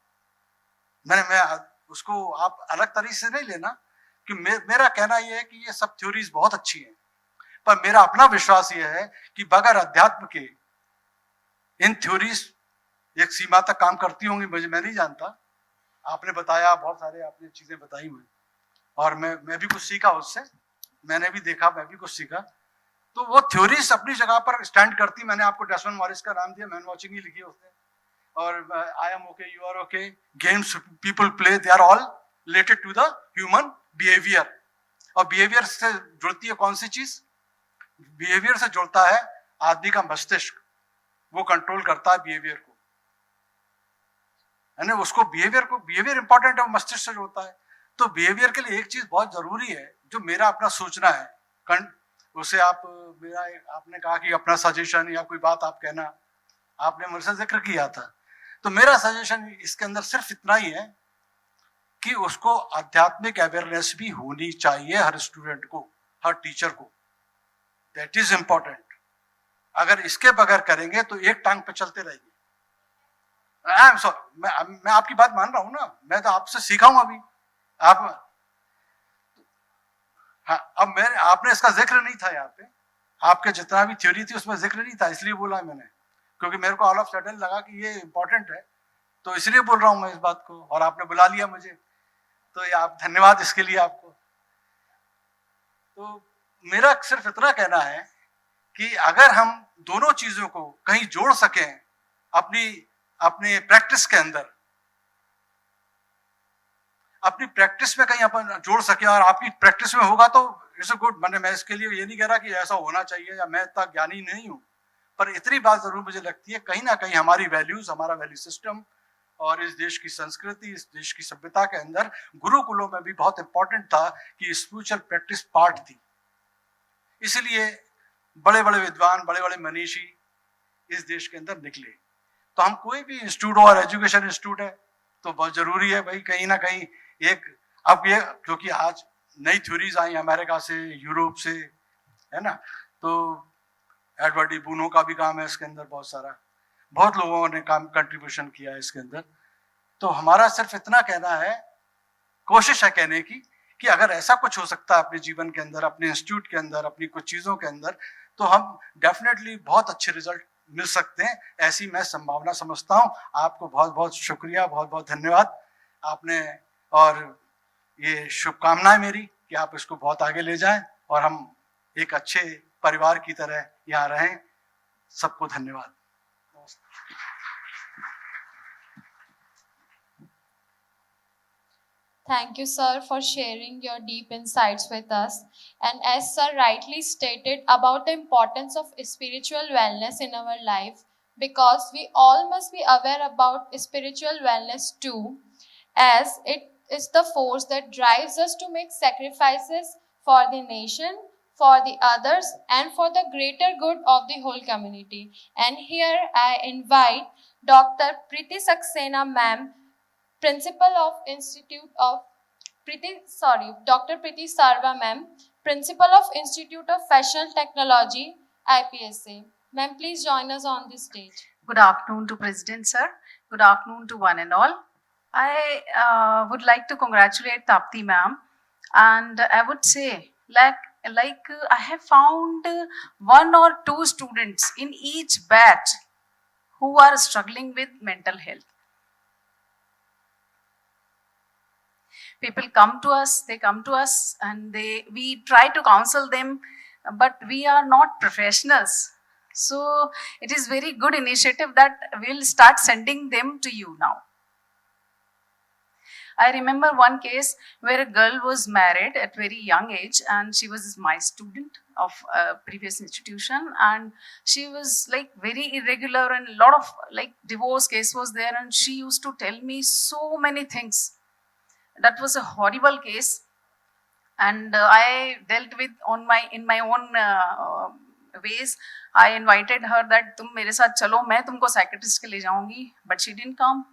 मैं उसको आप अलग तरीके से नहीं लेना, कि मेरा कहना यह है कि ये सब थ्योरीज बहुत अच्छी हैं, पर मेरा अपना विश्वास यह है कि बगैर अध्यात्म के इन थ्योरीज एक सीमा तक काम करती होंगी, मैं नहीं जानता। आपने बताया, बहुत सारे आपने चीजें बताई हुई, और मैं भी कुछ सीखा उससे, मैंने भी देखा, मैं भी कुछ सीखा। तो वो थ्योरीज अपनी जगह पर स्टैंड करती। मैंने आपको डेस्मन मॉरिस का नाम दिया, मैन वॉचिंग ही लिखी उसने, और I am okay, you are okay, games people play, they are all related to the human behaviour. और बिहेवियर से जुड़ती है कौन सी चीज? बिहेवियर से जुड़ता है आदमी का मस्तिष्क, वो कंट्रोल करता है बिहेवियर को, है ना। उसको बिहेवियर इंपॉर्टेंट है, वो मस्तिष्क से जुड़ता है। तो बिहेवियर के लिए एक चीज बहुत जरूरी है, जो मेरा अपना सोचना है, उसे आपने कहा कि अपना सजेशन या कोई बात आप कहना, आपने मेरे से जिक्र किया था। तो मेरा सजेशन इसके अंदर सिर्फ इतना ही है कि उसको आध्यात्मिक अवेयरनेस भी होनी चाहिए हर स्टूडेंट को, हर टीचर को। That is important. अगर इसके बगैर करेंगे तो एक टांग पे चलते रहेंगे। आई एम सॉरी, मैं आपकी बात मान रहा हूं ना, मैं तो आपसे सीखा हूं अभी। आप हाँ, अब आपने इसका जिक्र नहीं था यहाँ पे, आपके जितना भी थ्योरी थी उसमें जिक्र नहीं था, इसलिए बोला मैंने, क्योंकि मेरे को ऑल ऑफ सडन लगा कि ये इंपॉर्टेंट है, तो इसलिए बोल रहा हूं मैं इस बात को, और आपने बुला लिया मुझे, तो ये आप धन्यवाद इसके लिए आपको। तो मेरा सिर्फ इतना कहना है कि अगर हम दोनों चीजों को कहीं जोड़ सकें अपनी अपने प्रैक्टिस के अंदर, अपनी प्रैक्टिस में कहीं अपन जोड़ सके और आपकी प्रैक्टिस में होगा तो इट्स गुड। मैंने मैं इसके लिए ये नहीं कह रहा कि ऐसा होना चाहिए या मैं इतना ज्ञानी नहीं हूं, पर इतनी बात जरूर मुझे लगती है कहीं ना कहीं हमारी वैल्यूज, हमारा वैल्यू सिस्टम और इस देश की संस्कृति, इस देश की सभ्यता के अंदर गुरुकुलों में भी बहुत इंपॉर्टेंट था कि स्पिरिचुअल प्रैक्टिस पार्ट थी। इसलिए बड़े बड़े विद्वान, बड़े बड़े मनीषी इस देश के अंदर निकले। तो हम कोई भी इंस्टीट्यूट हो और एजुकेशन इंस्टीट्यूट है तो बहुत जरूरी है भाई कहीं ना कहीं एक, अब ये क्योंकि आज नई थ्योरीज आई अमेरिका से, यूरोप से, है ना, तो एडवर्ड डी बूनो का भी काम है इसके अंदर, बहुत सारा, बहुत लोगों ने काम कंट्रीब्यूशन किया है इसके अंदर। तो हमारा सिर्फ इतना कहना है, कोशिश है कहने की कि अगर ऐसा कुछ हो सकता है अपने जीवन के अंदर, अपने इंस्टीट्यूट के अंदर, अपनी कुछ चीज़ों के अंदर, तो हम डेफिनेटली बहुत अच्छे रिजल्ट मिल सकते हैं, ऐसी मैं संभावना समझता हूँ। आपको बहुत बहुत शुक्रिया, बहुत बहुत धन्यवाद आपने, और ये शुभकामनाएं मेरी कि आप इसको बहुत आगे ले जाएं और हम एक अच्छे परिवार की तरह यहाँ रहें। सबको धन्यवाद। Thank you, sir, for sharing your deep insights with us. And as sir rightly stated about the importance of spiritual wellness in our life, because we all must be aware about spiritual wellness too, as it is the force that drives us to make sacrifices for the nation, for the others, and for the greater good of the whole community. And here I invite Dr. Preeti Saxena, ma'am, Principal of Institute of Dr. Preeti Sarva, ma'am, Principal of Institute of Fashion Technology, IPSA. Ma'am, please join us on this stage. Good afternoon to President Sir. Good afternoon to one and all. I would like to congratulate Tapti ma'am, and I would say I have found one or two students in each batch who are struggling with mental health. People come to us, and we try to counsel them, but we are not professionals. So it is very good initiative that we'll start sending them to you now. I remember one case where a girl was married at very young age, and she was my student of a previous institution, and she was like very irregular, and a lot of like divorce case was there, and she used to tell me so many things. That was a horrible case, and I dealt with in my own ways. I invited her that तुम मेरे साथ चलो, मैं तुमको psychiatrist के ले जाऊंगी, but she didn't come.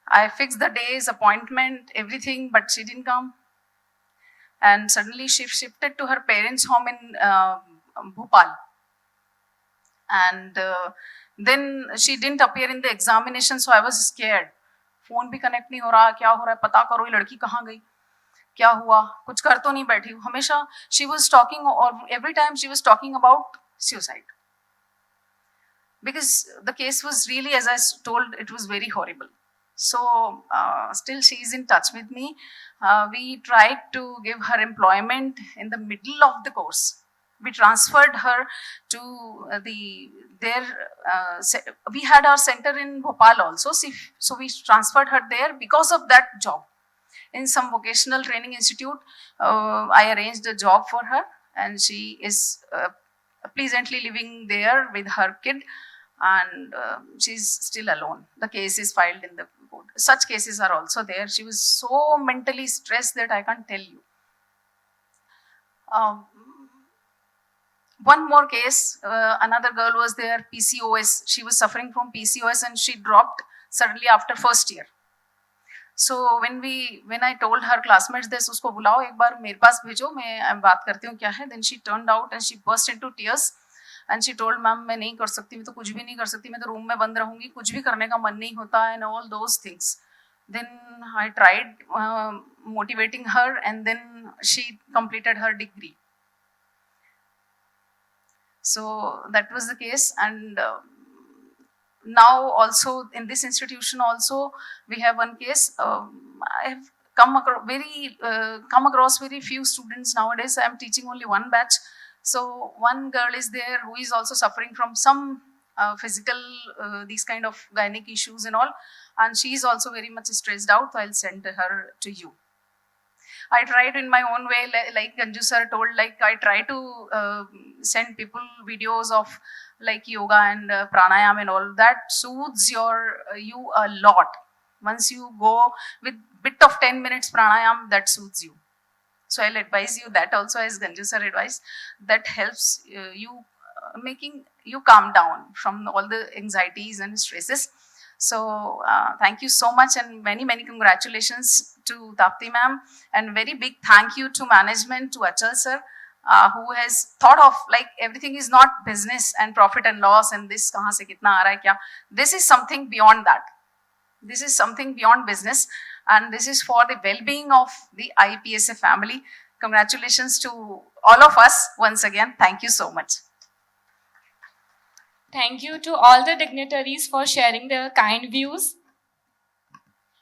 I fixed the day's appointment, everything, but she didn't come. And suddenly she shifted to her parents' home in Bhopal. And then she didn't appear in the examination, so I was scared. Phone भी connect नहीं हो रहा, क्या हो रहा है, पता करो ये लड़की कहाँ गई, क्या हुआ, कुछ कर तो नहीं बैठी हूँ। हमेशा she was talking, or every time she was talking about suicide, because the case was really, as I told, it was very horrible. So still she is in touch with me. We tried to give her employment in the middle of the course. We transferred her to we had our center in Bhopal also, so we transferred her there because of that job. In some vocational training institute, I arranged a job for her, and she is pleasantly living there with her kid, and she's still alone. The case is filed in the court. Such cases are also there. She was so mentally stressed that I can't tell you. One more case, another girl was there, PCOS. She was suffering from PCOS, and she dropped suddenly after first year. So when I told her classmates this, उसको बुलाओ एक बार मेरे पास भेजो, मैं बात करती हूँ क्या है. Then she turned out and she burst into tears, and she told, ma'am मैं नहीं कर सकती, मैं तो कुछ भी नहीं कर सकती, मैं तो रूम में बंद रहूंगी, कुछ भी करने का मन नहीं होता, and all those things. Then I tried motivating her, and then she completed her degree. So that was the case, and now also in this institution also we have one case. I have come across very few students nowadays. I'm teaching only one batch. So one girl is there who is also suffering from some physical, these kind of gynec issues and all. And she is also very much stressed out. So I'll send her to you. I tried in my own way, like Ganju sir told, like I try to send people videos of like yoga and pranayam and all. That soothes you a lot. Once you go with bit of 10 minutes pranayam, that soothes you. So I'll advise you that also, as Ganju sir advised, that helps you making you calm down from all the anxieties and stresses. So thank you so much, and many congratulations to Tapti ma'am, and very big thank you to management, to Achal sir, who has thought of like everything is not business and profit and loss and this kahan se kitna aa raha hai kya. This is something beyond that. This is something beyond business, and this is for the well-being of the IPSA family. Congratulations to all of us once again. Thank you so much. Thank you to all the dignitaries for sharing their kind views.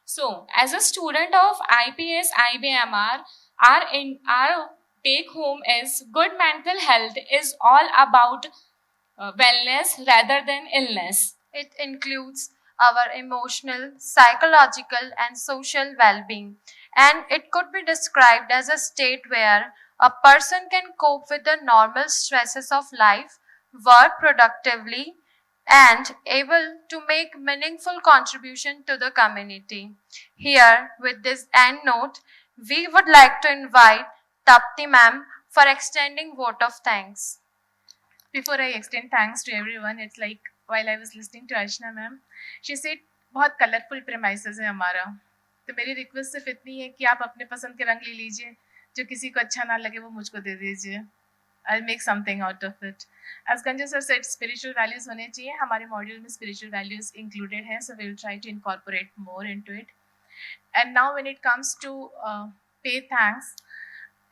So, as a student of IPS IBMR, our take home is good mental health is all about wellness rather than illness. It includes our emotional, psychological, and social well being, and it could be described as a state where a person can cope with the normal stresses of life, work productively, and able to make meaningful contribution to the community. Here, with this end note, we would like to invite Tapti ma'am for extending vote of thanks. Before I extend thanks to everyone, it's like while I was listening to Archana ma'am, she said बहुत colourful premises है हमारा, तो मेरी request सिर्फ इतनी है कि आप अपने पसंद के रंग ले लीजिए, जो किसी को अच्छा ना लगे वो मुझको दे दीजिए. I'll make something out of it. As Ganju sir said, spiritual values होने चाहिए. हमारे मॉड्यूल में spiritual values included हैं, so we'll try to incorporate more into it. And now when it comes to pay thanks,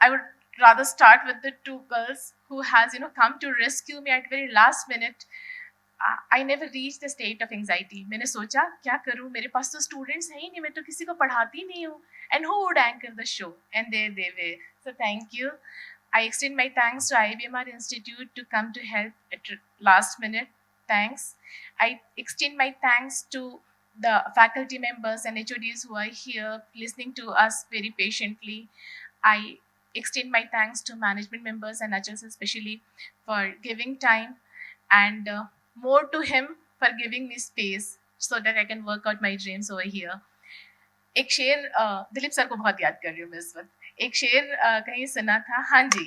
I would rather start with the two girls who has come to rescue me at very last minute. I never reached the state of anxiety. मैंने सोचा क्या करूँ, मेरे पास तो students हैं ही नहीं, मैं तो किसी को पढ़ाती नहीं हूँ. And who would anchor the show? And there they were. So thank you. I extend my thanks to IBMR Institute to come to help at last minute. Thanks. I extend my thanks to the faculty members and HODs who are here listening to us very patiently. I extend my thanks to management members and HODs especially for giving time, and more to him for giving me space so that I can work out my dreams over here. एक शेर Dilip sir को बहुत याद कर रही हूँ मैं इस वक्त. एक शेर कहीं सुना था. हाँ जी,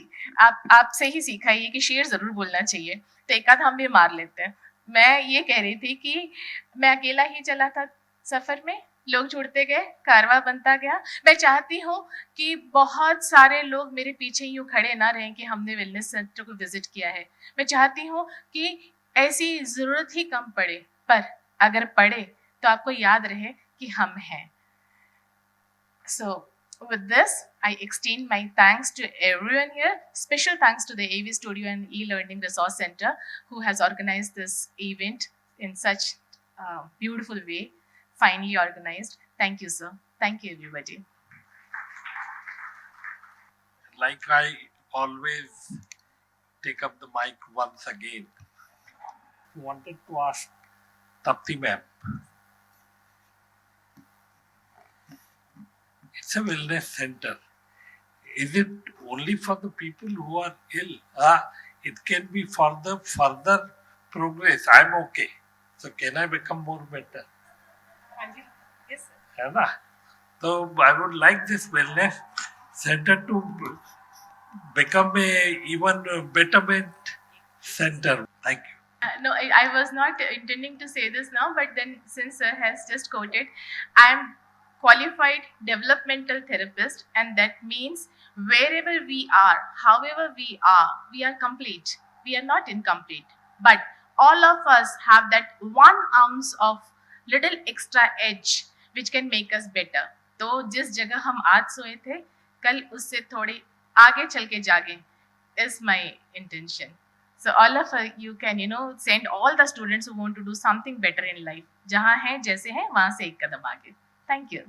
आपसे ही सीखा ये कि शेर जरूर बोलना चाहिए, तो एक आध हम भी मार लेते हैं. मैं ये कह रही थी कि मैं अकेला ही चला था सफर में, लोग जुड़ते गए, कारवां बनता गया. मैं चाहती हूँ कि बहुत सारे लोग मेरे पीछे यूँ खड़े ना रहें कि हमने वेलनेस सेंटर को विजिट किया है. मैं चाहती हूँ कि ऐसी जरूरत ही कम पड़े, पर अगर पड़े तो आपको याद रहे कि हम हैं. So with this, I extend my thanks to everyone here. Special thanks to the AV Studio and E-Learning Resource Center who has organized this event in such beautiful way, finely organized. Thank you, sir. Thank you, everybody. Like I always take up the mic once again. Wanted to ask Tapti ma'am. It's a wellness center. Is it only for the people who are ill? It can be for the further progress. I'm okay. So can I become more better? Yes, sir. है ना? So I would like this wellness center to become a even betterment center. Thank you. No, I was not intending to say this now, but then since sir has just quoted, I am qualified developmental therapist, and that means wherever we are, however we are complete. We are not incomplete, but all of us have that 1 ounce of little extra edge which can make us better. तो जिस जगह हम आज सोए थे, कल उससे थोड़ी आगे चल के जागे is my intention. So all of you can send all the students who want to do something better in life. जहाँ हैं जैसे हैं वहाँ से एक कदम आगे. Thank you.